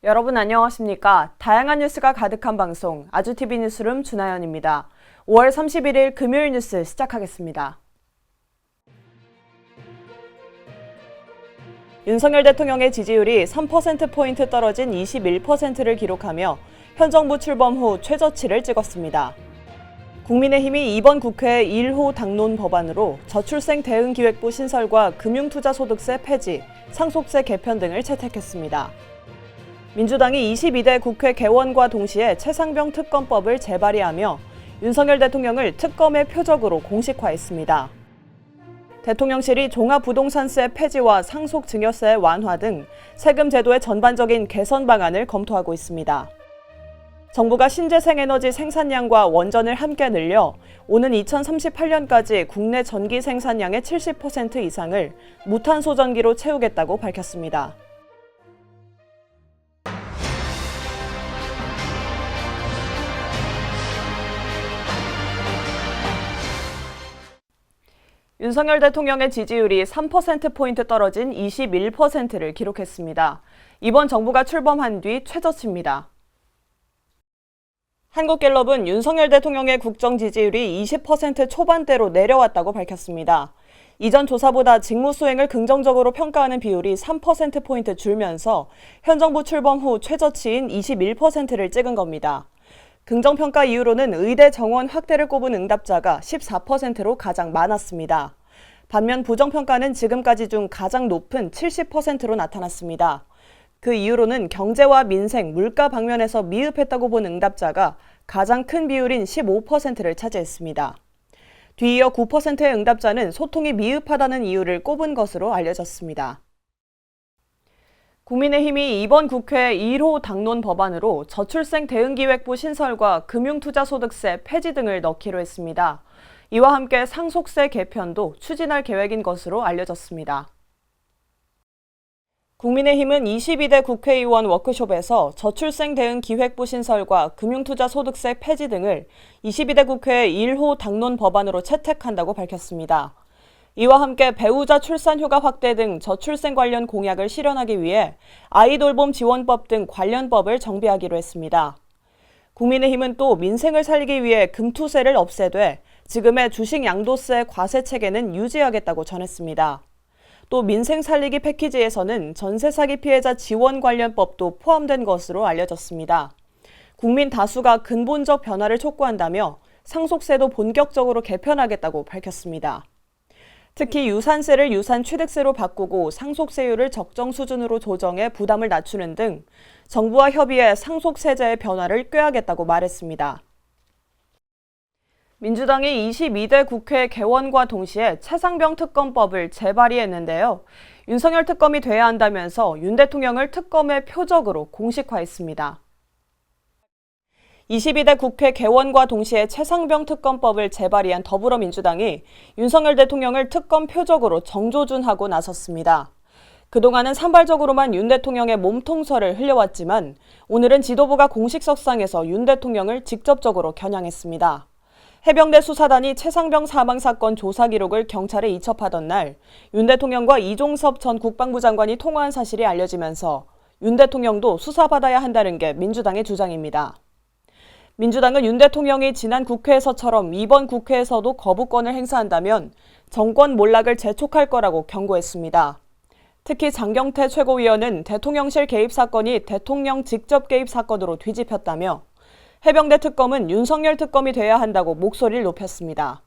여러분 안녕하십니까? 다양한 뉴스가 가득한 방송 아주TV 뉴스룸 준하연입니다. 5월 31일 금요일 뉴스 시작하겠습니다. 윤석열 대통령의 지지율이 3%포인트 떨어진 21%를 기록하며 현 정부 출범 후 최저치를 찍었습니다. 국민의힘이 이번 국회 1호 당론 법안으로 저출생 대응기획부 신설과 금융투자소득세 폐지, 상속세 개편 등을 채택했습니다. 민주당이 22대 국회 개원과 동시에 최상병 특검법을 재발의하며 윤석열 대통령을 특검의 표적으로 공식화했습니다. 대통령실이 종합부동산세 폐지와 상속증여세 완화 등 세금 제도의 전반적인 개선 방안을 검토하고 있습니다. 정부가 신재생에너지 생산량과 원전을 함께 늘려 오는 2038년까지 국내 전기 생산량의 70% 이상을 무탄소 전기로 채우겠다고 밝혔습니다. 윤석열 대통령의 지지율이 3%포인트 떨어진 21%를 기록했습니다. 이번 정부가 출범한 뒤 최저치입니다. 한국갤럽은 윤석열 대통령의 국정 지지율이 20% 초반대로 내려왔다고 밝혔습니다. 이전 조사보다 직무 수행을 긍정적으로 평가하는 비율이 3%포인트 줄면서 현 정부 출범 후 최저치인 21%를 찍은 겁니다. 긍정평가 이유로는 의대 정원 확대를 꼽은 응답자가 14%로 가장 많았습니다. 반면 부정평가는 지금까지 중 가장 높은 70%로 나타났습니다. 그 이유로는 경제와 민생, 물가 방면에서 미흡했다고 본 응답자가 가장 큰 비율인 15%를 차지했습니다. 뒤이어 9%의 응답자는 소통이 미흡하다는 이유를 꼽은 것으로 알려졌습니다. 국민의힘이 이번 국회 1호 당론 법안으로 저출생 대응기획부 신설과 금융투자소득세 폐지 등을 넣기로 했습니다. 이와 함께 상속세 개편도 추진할 계획인 것으로 알려졌습니다. 국민의힘은 22대 국회의원 워크숍에서 저출생 대응 기획부 신설과 금융투자소득세 폐지 등을 22대 국회 1호 당론 법안으로 채택한다고 밝혔습니다. 이와 함께 배우자 출산휴가 확대 등 저출생 관련 공약을 실현하기 위해 아이돌봄 지원법 등 관련 법을 정비하기로 했습니다. 국민의힘은 또 민생을 살리기 위해 금투세를 없애되 지금의 주식 양도세 과세 체계는 유지하겠다고 전했습니다. 또 민생 살리기 패키지에서는 전세 사기 피해자 지원 관련법도 포함된 것으로 알려졌습니다. 국민 다수가 근본적 변화를 촉구한다며 상속세도 본격적으로 개편하겠다고 밝혔습니다. 특히 유산세를 유산취득세로 바꾸고 상속세율을 적정 수준으로 조정해 부담을 낮추는 등 정부와 협의해 상속세제의 변화를 꾀하겠다고 말했습니다. 민주당이 22대 국회 개원과 동시에 최상병 특검법을 재발의했는데요. 윤석열 특검이 돼야 한다면서 윤 대통령을 특검의 표적으로 공식화했습니다. 22대 국회 개원과 동시에 최상병 특검법을 재발의한 더불어민주당이 윤석열 대통령을 특검 표적으로 정조준하고 나섰습니다. 그동안은 산발적으로만 윤 대통령의 몸통설을 흘려왔지만 오늘은 지도부가 공식석상에서 윤 대통령을 직접적으로 겨냥했습니다. 해병대 수사단이 최상병 사망 사건 조사 기록을 경찰에 이첩하던 날 윤 대통령과 이종섭 전 국방부 장관이 통화한 사실이 알려지면서 윤 대통령도 수사받아야 한다는 게 민주당의 주장입니다. 민주당은 윤 대통령이 지난 국회에서처럼 이번 국회에서도 거부권을 행사한다면 정권 몰락을 재촉할 거라고 경고했습니다. 특히 장경태 최고위원은 대통령실 개입 사건이 대통령 직접 개입 사건으로 뒤집혔다며 해병대 특검은 윤석열 특검이 돼야 한다고 목소리를 높였습니다.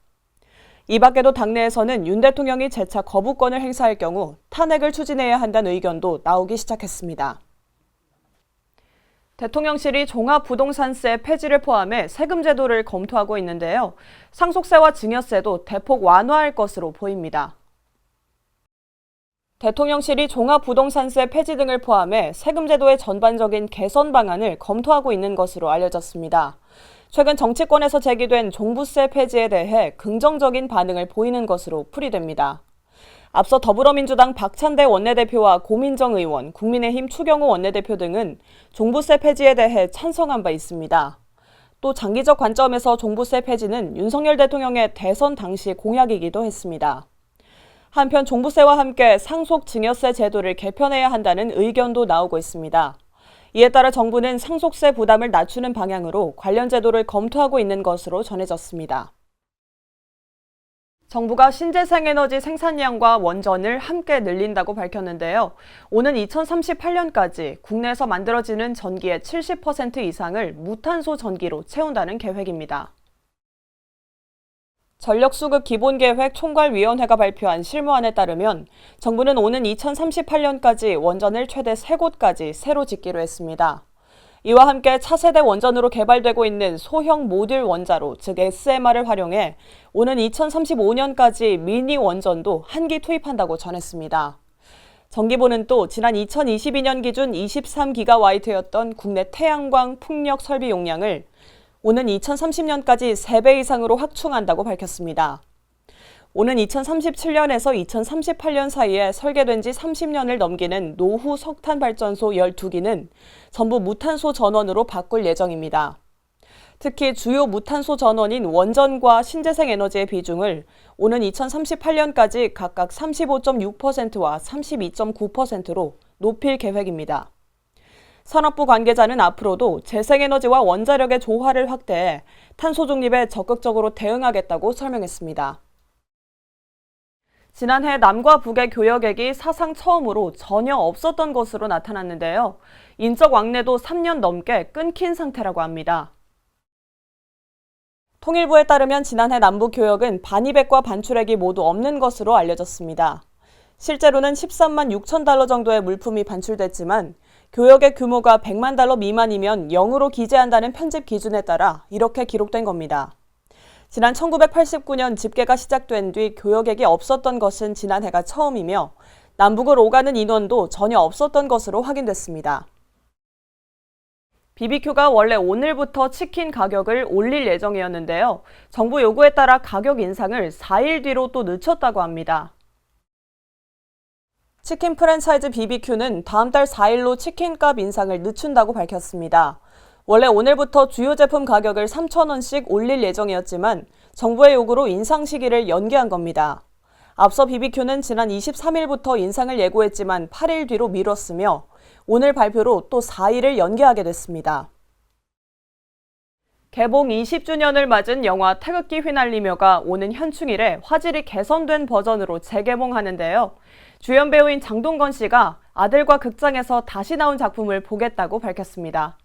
이 밖에도 당내에서는 윤 대통령이 재차 거부권을 행사할 경우 탄핵을 추진해야 한다는 의견도 나오기 시작했습니다. 대통령실이 종합부동산세 폐지를 포함해 세금 제도를 검토하고 있는데요. 상속세와 증여세도 대폭 완화할 것으로 보입니다. 대통령실이 종합부동산세 폐지 등을 포함해 세금 제도의 전반적인 개선 방안을 검토하고 있는 것으로 알려졌습니다. 최근 정치권에서 제기된 종부세 폐지에 대해 긍정적인 반응을 보이는 것으로 풀이됩니다. 앞서 더불어민주당 박찬대 원내대표와 고민정 의원, 국민의힘 추경호 원내대표 등은 종부세 폐지에 대해 찬성한 바 있습니다. 또 장기적 관점에서 종부세 폐지는 윤석열 대통령의 대선 당시 공약이기도 했습니다. 한편 종부세와 함께 상속증여세 제도를 개편해야 한다는 의견도 나오고 있습니다. 이에 따라 정부는 상속세 부담을 낮추는 방향으로 관련 제도를 검토하고 있는 것으로 전해졌습니다. 정부가 신재생에너지 생산량과 원전을 함께 늘린다고 밝혔는데요. 오는 2038년까지 국내에서 만들어지는 전기의 70% 이상을 무탄소 전기로 채운다는 계획입니다. 전력수급 기본계획 총괄위원회가 발표한 실무안에 따르면 정부는 오는 2038년까지 원전을 최대 3곳까지 새로 짓기로 했습니다. 이와 함께 차세대 원전으로 개발되고 있는 소형 모듈 원자로, 즉 SMR을 활용해 오는 2035년까지 미니 원전도 한 기 투입한다고 전했습니다. 정기부는 또 지난 2022년 기준 23기가와트였던 국내 태양광 풍력 설비 용량을 오는 2030년까지 3배 이상으로 확충한다고 밝혔습니다. 오는 2037년에서 2038년 사이에 설계된 지 30년을 넘기는 노후 석탄 발전소 12기는 전부 무탄소 전원으로 바꿀 예정입니다. 특히 주요 무탄소 전원인 원전과 신재생 에너지의 비중을 오는 2038년까지 각각 35.6%와 32.9%로 높일 계획입니다. 산업부 관계자는 앞으로도 재생에너지와 원자력의 조화를 확대해 탄소 중립에 적극적으로 대응하겠다고 설명했습니다. 지난해 남과 북의 교역액이 사상 처음으로 전혀 없었던 것으로 나타났는데요. 인적 왕래도 3년 넘게 끊긴 상태라고 합니다. 통일부에 따르면 지난해 남북 교역은 반입액과 반출액이 모두 없는 것으로 알려졌습니다. 실제로는 13만 6천 달러 정도의 물품이 반출됐지만 교역의 규모가 100만 달러 미만이면 0으로 기재한다는 편집 기준에 따라 이렇게 기록된 겁니다. 지난 1989년 집계가 시작된 뒤 교역액이 없었던 것은 지난해가 처음이며 남북을 오가는 인원도 전혀 없었던 것으로 확인됐습니다. BBQ가 원래 오늘부터 치킨 가격을 올릴 예정이었는데요. 정부 요구에 따라 가격 인상을 4일 뒤로 또 늦췄다고 합니다. 치킨 프랜차이즈 BBQ는 다음 달 4일로 치킨값 인상을 늦춘다고 밝혔습니다. 원래 오늘부터 주요 제품 가격을 3,000원씩 올릴 예정이었지만 정부의 요구로 인상 시기를 연기한 겁니다. 앞서 BBQ는 지난 23일부터 인상을 예고했지만 8일 뒤로 미뤘으며 오늘 발표로 또 4일을 연기하게 됐습니다. 개봉 20주년을 맞은 영화 태극기 휘날리며가 오는 현충일에 화질이 개선된 버전으로 재개봉하는데요. 주연 배우인 장동건 씨가 아들과 극장에서 다시 나온 작품을 보겠다고 밝혔습니다.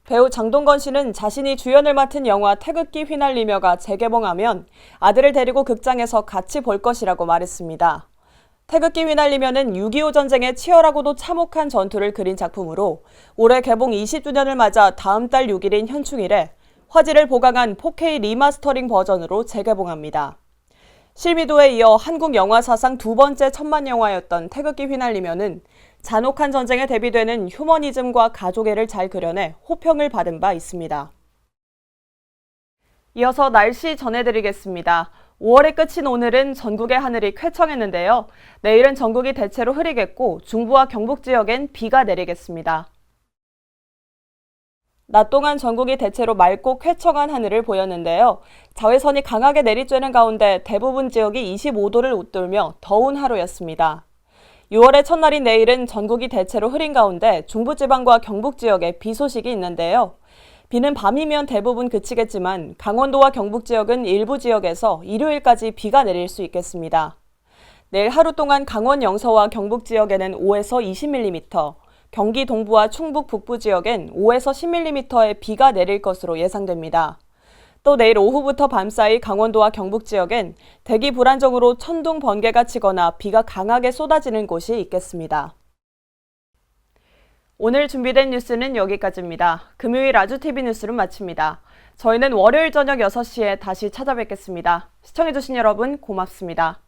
배우 장동건 씨는 자신이 주연을 맡은 영화 태극기 휘날리며가 재개봉하면 아들을 데리고 극장에서 같이 볼 것이라고 말했습니다. 태극기 휘날리며는 6.25 전쟁에 치열하고도 참혹한 전투를 그린 작품으로 올해 개봉 20주년을 맞아 다음 달 6일인 현충일에 화질을 보강한 4K 리마스터링 버전으로 재개봉합니다. 실미도에 이어 한국 영화 사상 두 번째 천만 영화였던 태극기 휘날리며는 잔혹한 전쟁에 대비되는 휴머니즘과 가족애를 잘 그려내 호평을 받은 바 있습니다. 이어서 날씨 전해드리겠습니다. 5월의 끝인 오늘은 전국의 하늘이 쾌청했는데요. 내일은 전국이 대체로 흐리겠고 중부와 경북 지역엔 비가 내리겠습니다. 낮 동안 전국이 대체로 맑고 쾌청한 하늘을 보였는데요. 자외선이 강하게 내리쬐는 가운데 대부분 지역이 25도를 웃돌며 더운 하루였습니다. 6월의 첫날인 내일은 전국이 대체로 흐린 가운데 중부지방과 경북 지역에 비 소식이 있는데요. 비는 밤이면 대부분 그치겠지만 강원도와 경북 지역은 일부 지역에서 일요일까지 비가 내릴 수 있겠습니다. 내일 하루 동안 강원 영서와 경북 지역에는 5에서 20mm, 경기 동부와 충북 북부 지역엔 5에서 10mm의 비가 내릴 것으로 예상됩니다. 또 내일 오후부터 밤사이 강원도와 경북 지역엔 대기 불안정으로 천둥 번개가 치거나 비가 강하게 쏟아지는 곳이 있겠습니다. 오늘 준비된 뉴스는 여기까지입니다. 금요일 아주TV 뉴스를 마칩니다. 저희는 월요일 저녁 6시에 다시 찾아뵙겠습니다. 시청해주신 여러분 고맙습니다.